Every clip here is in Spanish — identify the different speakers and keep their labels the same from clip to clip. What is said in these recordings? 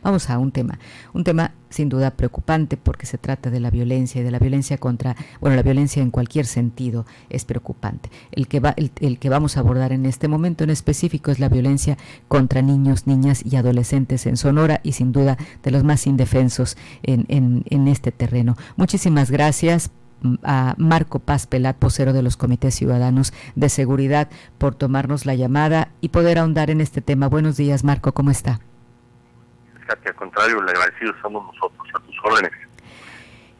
Speaker 1: Vamos a un tema sin duda preocupante porque se trata de la violencia y de la violencia la violencia en cualquier sentido es preocupante. El que vamos a abordar en este momento en específico es la violencia contra niños, niñas y adolescentes en Sonora y sin duda de los más indefensos en este terreno. Muchísimas gracias a Marco Paz Pelat, vocero de los Comités Ciudadanos de Seguridad, por tomarnos la llamada y poder ahondar en este tema. Buenos días, Marco, ¿cómo está?
Speaker 2: Al contrario, le agradecidos somos nosotros, a tus órdenes.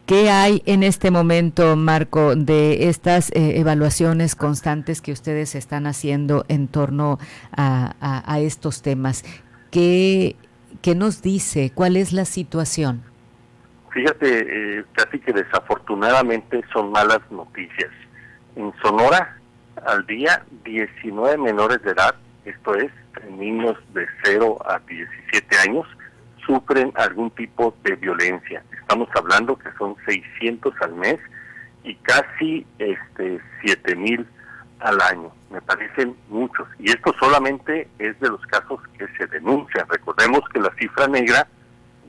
Speaker 1: ¿Qué hay en este momento, Marco, de estas evaluaciones constantes que ustedes están haciendo en torno a estos temas? ¿Qué nos dice? ¿Cuál es la situación?
Speaker 2: Fíjate, casi que desafortunadamente son malas noticias. En Sonora, al día, 19 menores de edad, esto es, niños de 0 a 17 años, sufren algún tipo de violencia. Estamos hablando que son 600 al mes y casi 7,000 al año. Me parecen muchos. Y esto solamente es de los casos que se denuncian. Recordemos que la cifra negra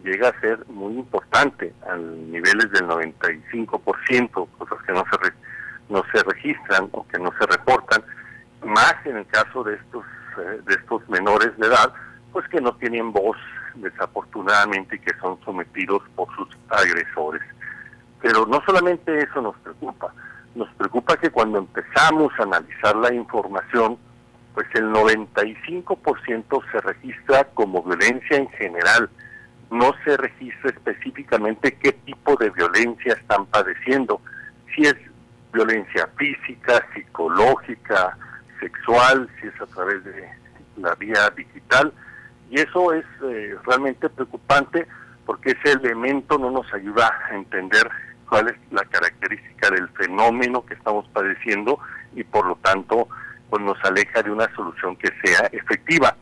Speaker 2: llega a ser muy importante, a niveles del 95%, cosas que no se registran o que no se reportan, más en el caso de estos menores de edad, pues que no tienen voz, desafortunadamente, y que son sometidos por sus agresores. Pero no solamente eso nos preocupa que cuando empezamos a analizar la información, pues el 95% se registra como violencia en general, no se registra específicamente qué tipo de violencia están padeciendo, si es violencia física, psicológica, sexual, si es a través de la vía digital. Y eso es realmente preocupante porque ese elemento no nos ayuda a entender cuál es la característica del fenómeno que estamos padeciendo y por lo tanto pues nos aleja de una solución que sea efectiva.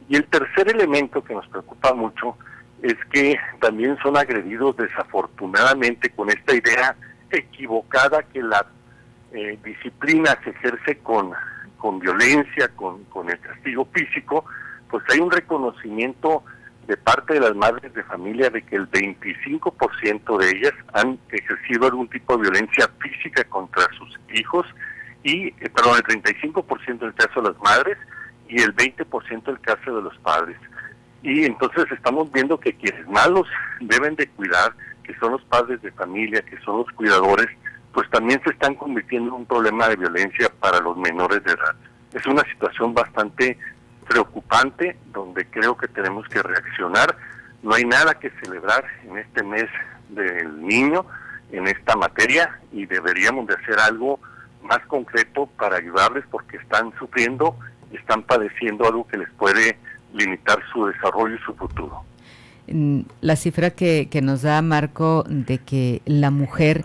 Speaker 2: Y el tercer elemento que nos preocupa mucho es que también son agredidos desafortunadamente con esta idea equivocada que la disciplina se ejerce con violencia, con el castigo físico. Pues hay un reconocimiento de parte de las madres de familia de que el 25% de ellas han ejercido algún tipo de violencia física contra sus hijos, el 35% en el caso de las madres y el 20% en el caso de los padres. Y entonces estamos viendo que quienes más los deben de cuidar, que son los padres de familia, que son los cuidadores, pues también se están convirtiendo en un problema de violencia para los menores de edad. Es una situación bastante preocupante, donde creo que tenemos que reaccionar. No hay nada que celebrar en este mes del niño, en esta materia, y deberíamos de hacer algo más concreto para ayudarles porque están sufriendo y están padeciendo algo que les puede limitar su desarrollo y su futuro.
Speaker 1: La cifra que nos da Marco de que la mujer,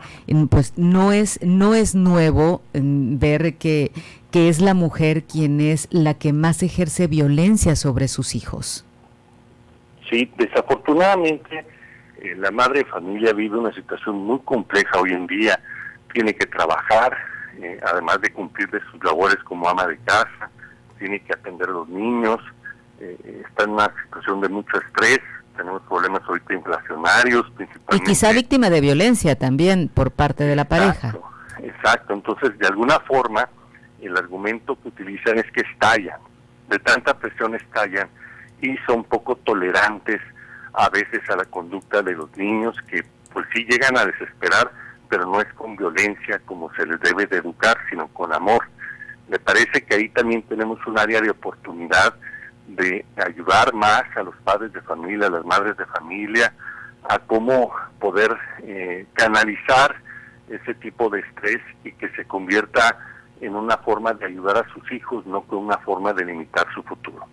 Speaker 1: pues no es nuevo ver que es la mujer quien es la que más ejerce violencia sobre sus hijos.
Speaker 2: Sí, desafortunadamente la madre de familia vive una situación muy compleja hoy en día. Tiene que trabajar, además de cumplir de sus labores como ama de casa, tiene que atender a los niños, está en una situación de mucho estrés. Tenemos problemas ahorita inflacionarios, principalmente.
Speaker 1: Y quizá víctima de violencia también por parte de la pareja.
Speaker 2: Exacto. Entonces, de alguna forma, el argumento que utilizan es que estallan, de tanta presión estallan, y son poco tolerantes a veces a la conducta de los niños, que pues sí llegan a desesperar, pero no es con violencia como se les debe de educar, sino con amor. Me parece que ahí también tenemos un área de oportunidad de ayudar más a los padres de familia, a las madres de familia, a cómo poder canalizar ese tipo de estrés y que se convierta en una forma de ayudar a sus hijos, no como una forma de limitar su futuro.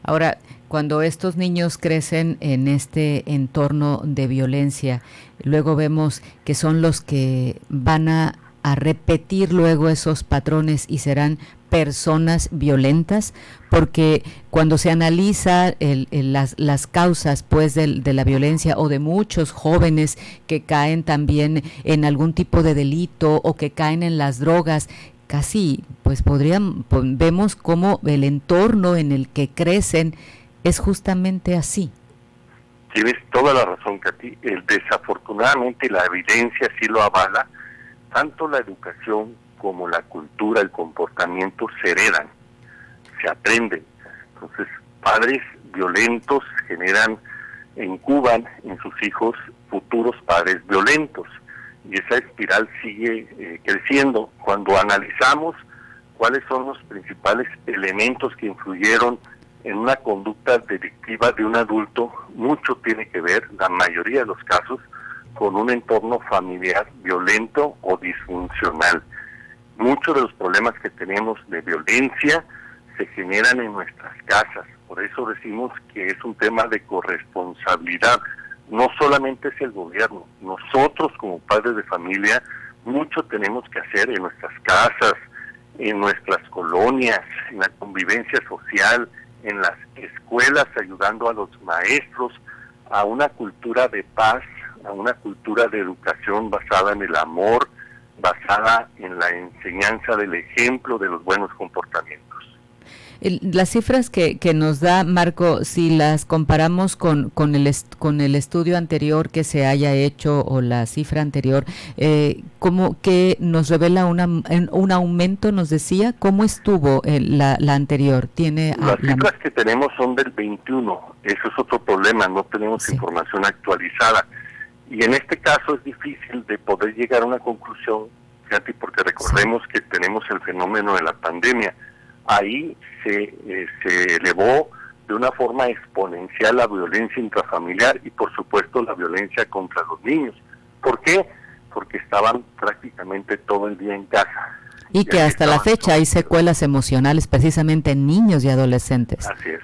Speaker 1: Ahora, cuando estos niños crecen en este entorno de violencia, luego vemos que son los que van a repetir luego esos patrones y serán personas violentas, porque cuando se analiza las causas pues de la violencia o de muchos jóvenes que caen también en algún tipo de delito o que caen en las drogas, casi pues vemos cómo el entorno en el que crecen es justamente así.
Speaker 2: Tienes toda la razón, Katy. Desafortunadamente la evidencia sí lo avala. Tanto la educación como la cultura, el comportamiento se heredan, se aprenden. Entonces, padres violentos incuban en sus hijos futuros padres violentos. Y esa espiral sigue creciendo. Cuando analizamos cuáles son los principales elementos que influyeron en una conducta delictiva de un adulto, mucho tiene que ver, la mayoría de los casos, con un entorno familiar violento o disfuncional. Muchos de los problemas que tenemos de violencia se generan en nuestras casas. Por eso decimos que es un tema de corresponsabilidad. No solamente es el gobierno, nosotros como padres de familia, mucho tenemos que hacer en nuestras casas, en nuestras colonias, en la convivencia social, en las escuelas, ayudando a los maestros a una cultura de paz, a una cultura de educación basada en el amor, basada en la enseñanza del ejemplo de los buenos comportamientos.
Speaker 1: Las cifras que nos da Marco, si las comparamos con el estudio anterior que se haya hecho o la cifra anterior, ¿cómo que nos revela un aumento, nos decía? ¿Cómo estuvo la anterior?
Speaker 2: Las cifras que tenemos son del 21, eso es otro problema, no tenemos información actualizada. Y en este caso es difícil de poder llegar a una conclusión, Katy, porque recordemos que tenemos el fenómeno de la pandemia. Ahí se elevó de una forma exponencial la violencia intrafamiliar y por supuesto la violencia contra los niños. ¿Por qué? Porque estaban prácticamente todo el día en casa.
Speaker 1: Y que hasta la fecha hay secuelas emocionales precisamente en niños y adolescentes.
Speaker 2: Así es.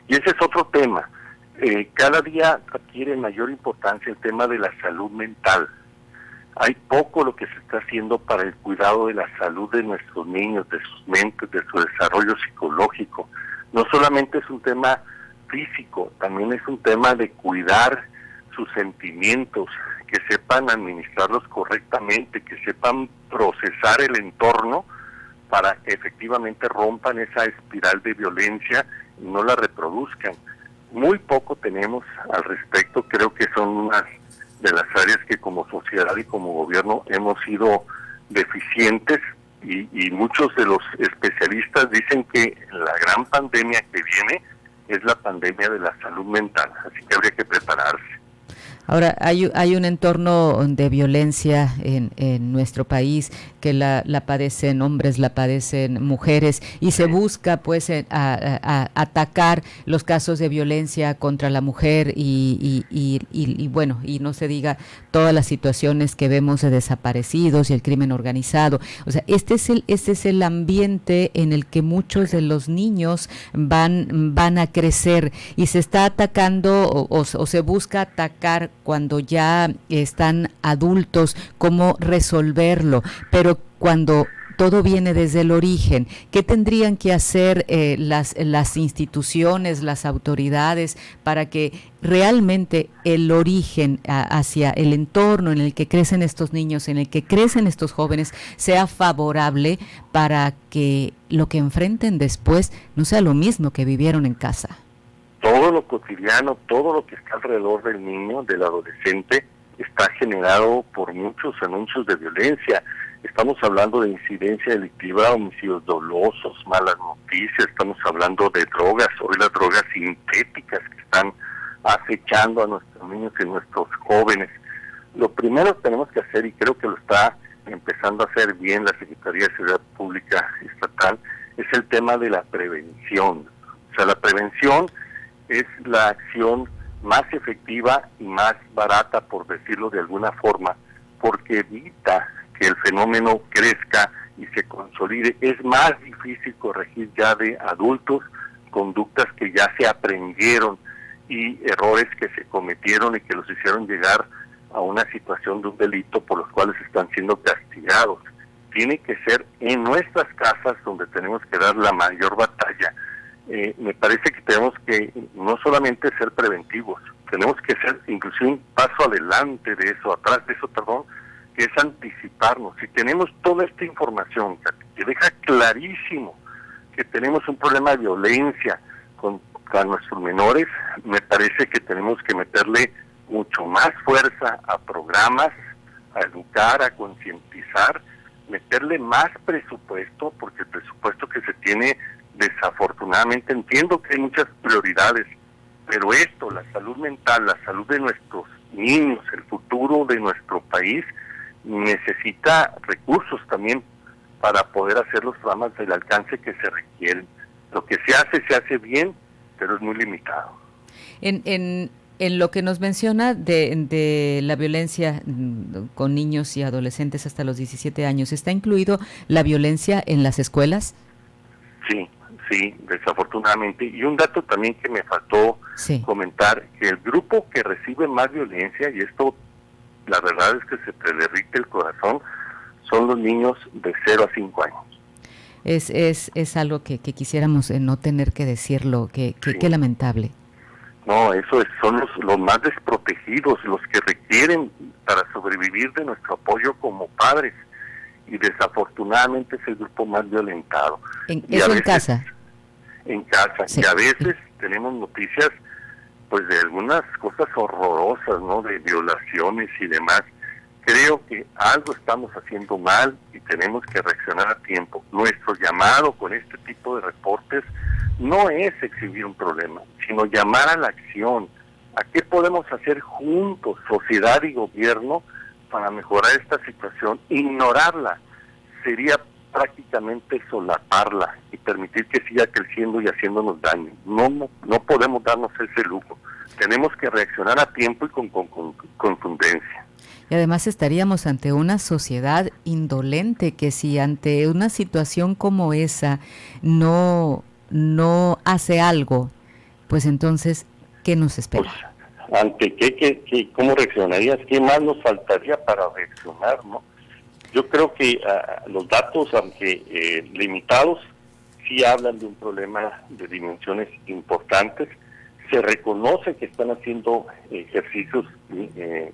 Speaker 2: Y ese es otro tema. Cada día adquiere mayor importancia el tema de la salud mental. Hay poco lo que se está haciendo para el cuidado de la salud de nuestros niños, de sus mentes, de su desarrollo psicológico. No solamente es un tema físico, también es un tema de cuidar sus sentimientos, que sepan administrarlos correctamente, que sepan procesar el entorno para que efectivamente rompan esa espiral de violencia y no la reproduzcan. Muy poco tenemos al respecto, creo que son unas de las áreas que como sociedad y como gobierno hemos sido deficientes y muchos de los especialistas dicen que la gran pandemia que viene es la pandemia de la salud mental, así que habría que prepararse.
Speaker 1: Ahora, hay un entorno de violencia en nuestro país que la padecen hombres, la padecen mujeres y se busca pues atacar los casos de violencia contra la mujer y bueno, y no se diga todas las situaciones que vemos de desaparecidos y el crimen organizado. O sea, este es el ambiente en el que muchos de los niños van a crecer y se está atacando o se busca atacar cuando ya están adultos, cómo resolverlo, pero cuando todo viene desde el origen, ¿qué tendrían que hacer las instituciones, las autoridades para que realmente el origen hacia el entorno en el que crecen estos niños, en el que crecen estos jóvenes, sea favorable para que lo que enfrenten después no sea lo mismo que vivieron en casa?
Speaker 2: Todo lo cotidiano, todo lo que está alrededor del niño, del adolescente, está generado por muchos anuncios de violencia. Estamos hablando de incidencia delictiva, homicidios dolosos, malas noticias, estamos hablando de drogas, hoy las drogas sintéticas que están acechando a nuestros niños y nuestros jóvenes. Lo primero que tenemos que hacer, y creo que lo está empezando a hacer bien la Secretaría de Seguridad Pública Estatal, es el tema de la prevención. O sea, la prevención es la acción más efectiva y más barata, por decirlo de alguna forma, porque evita que el fenómeno crezca y se consolide. Es más difícil corregir ya de adultos conductas que ya se aprendieron y errores que se cometieron y que los hicieron llegar a una situación de un delito por los cuales están siendo castigados. Tiene que ser en nuestras casas donde tenemos que dar la mayor batalla. Me parece que tenemos que no solamente ser preventivos, tenemos que ser inclusive un paso adelante de eso, atrás de eso, perdón, que es anticiparnos. Si tenemos toda esta información que deja clarísimo que tenemos un problema de violencia con a nuestros menores. Me parece que tenemos que meterle mucho más fuerza a programas, a educar, a concientizar, meterle más presupuesto, porque el presupuesto que se tiene, desafortunadamente, entiendo que hay muchas prioridades, pero esto, la salud mental, la salud de nuestros niños, el futuro de nuestro país, necesita recursos también para poder hacer los programas del alcance que se requieren. Lo que se hace bien, pero es muy limitado.
Speaker 1: En lo que nos menciona de la violencia con niños y adolescentes hasta los 17 años, ¿está incluido la violencia en las escuelas?
Speaker 2: Sí, desafortunadamente. Y un dato también que me faltó comentar, que el grupo que recibe más violencia, y esto la verdad es que se te derrite el corazón, son los niños de 0 a 5 años.
Speaker 1: Es algo que quisiéramos no tener que decirlo, qué lamentable.
Speaker 2: No, son los más desprotegidos, los que requieren para sobrevivir de nuestro apoyo como padres, y desafortunadamente es el grupo más violentado.
Speaker 1: ¿Eso en casa?
Speaker 2: En casa, sí. Y a veces tenemos noticias pues de algunas cosas horrorosas, ¿no? De violaciones y demás. Creo que algo estamos haciendo mal y tenemos que reaccionar a tiempo. Nuestro llamado con este tipo de reportes no es exhibir un problema, sino llamar a la acción. ¿A qué podemos hacer juntos, sociedad y gobierno, para mejorar esta situación? Ignorarla sería prácticamente solaparla y permitir que siga creciendo y haciéndonos daño. No podemos darnos ese lujo. Tenemos que reaccionar a tiempo y con contundencia.
Speaker 1: Y además estaríamos ante una sociedad indolente que si ante una situación como esa no hace algo, pues entonces, ¿qué nos espera?
Speaker 2: Pues, ¿ante qué cómo reaccionarías? ¿Qué más nos faltaría para reaccionar, no? Yo creo que los datos, aunque limitados, sí hablan de un problema de dimensiones importantes. Se reconoce que están haciendo ejercicios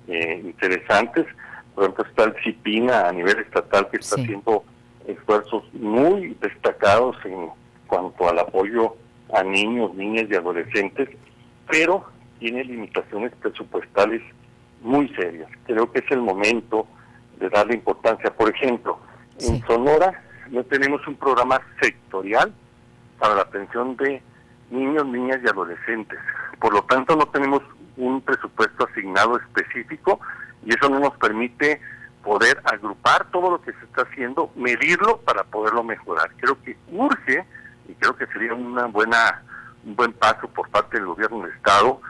Speaker 2: interesantes. Por ejemplo, está el CIPINA a nivel estatal, que está haciendo esfuerzos muy destacados en cuanto al apoyo a niños, niñas y adolescentes, pero tiene limitaciones presupuestales muy serias. Creo que es el momento de darle importancia. Por ejemplo, en Sonora no tenemos un programa sectorial para la atención de niños, niñas y adolescentes. Por lo tanto, no tenemos un presupuesto asignado específico y eso no nos permite poder agrupar todo lo que se está haciendo, medirlo para poderlo mejorar. Creo que urge, y creo que sería un buen paso por parte del gobierno del Estado,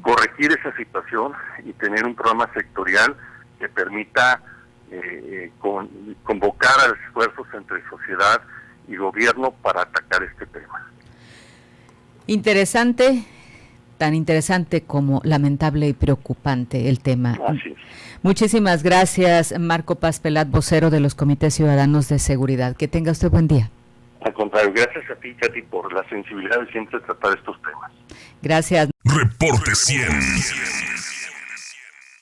Speaker 2: corregir esa situación y tener un programa sectorial que permita convocar a los esfuerzos entre sociedad y gobierno para atacar este tema.
Speaker 1: Interesante, tan interesante como lamentable y preocupante el tema.
Speaker 2: Así es.
Speaker 1: Muchísimas gracias, Marco Paz Pelat, vocero de los Comités Ciudadanos de Seguridad. Que tenga usted buen día.
Speaker 2: Al contrario, gracias a ti, Katy, por la sensibilidad de siempre tratar estos temas.
Speaker 1: Gracias.
Speaker 3: Reporte 100.